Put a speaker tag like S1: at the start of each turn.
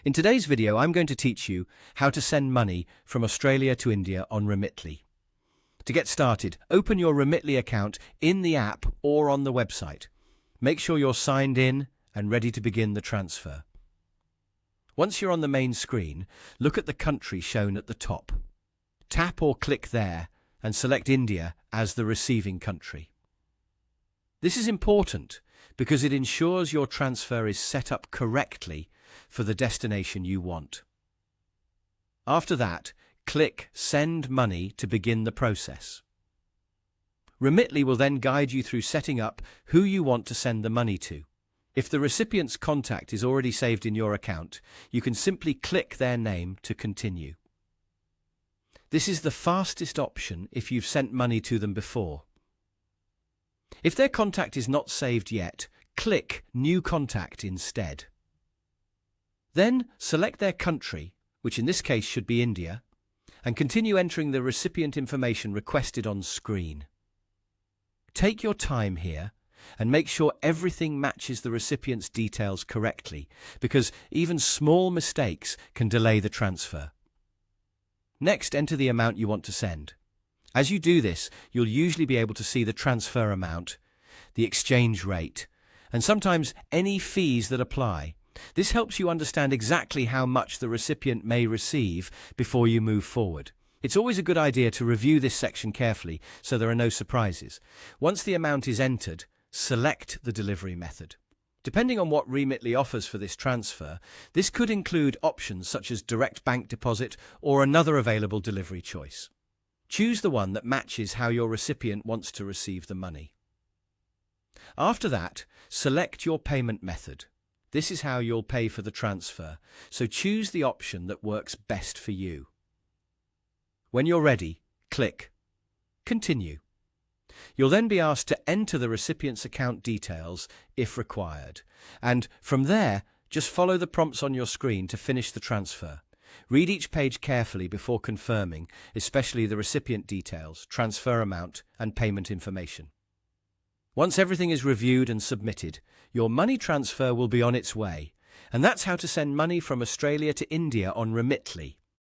S1: In today's video, I'm going to teach you how to send money from Australia to India on Remitly. To get started, open your Remitly account in the app or on the website. Make sure you're signed in and ready to begin the transfer. Once you're on the main screen, look at the country shown at the top. Tap or click there and select India as the receiving country. This is important because it ensures your transfer is set up correctly for the destination you want. After that, click Send Money to begin the process. Remitly will then guide you through setting up who you want to send the money to. If the recipient's contact is already saved in your account, you can simply click their name to continue. This is the fastest option if you've sent money to them before. If their contact is not saved yet, click New Contact instead. Then select their country, which in this case should be India, and continue entering the recipient information requested on screen. Take your time here and make sure everything matches the recipient's details correctly, because even small mistakes can delay the transfer. Next, enter the amount you want to send. As you do this, you'll usually be able to see the transfer amount, the exchange rate, and sometimes any fees that apply. This helps you understand exactly how much the recipient may receive before you move forward. It's always a good idea to review this section carefully so there are no surprises. Once the amount is entered, select the delivery method. Depending on what Remitly offers for this transfer, this could include options such as direct bank deposit or another available delivery choice. Choose the one that matches how your recipient wants to receive the money. After that, select your payment method. This is how you'll pay for the transfer, so choose the option that works best for you. When you're ready, click Continue. You'll then be asked to enter the recipient's account details if required, and from there, just follow the prompts on your screen to finish the transfer. Read each page carefully before confirming, especially the recipient details, transfer amount, and payment information. Once everything is reviewed and submitted, your money transfer will be on its way. And that's how to send money from Australia to India on Remitly.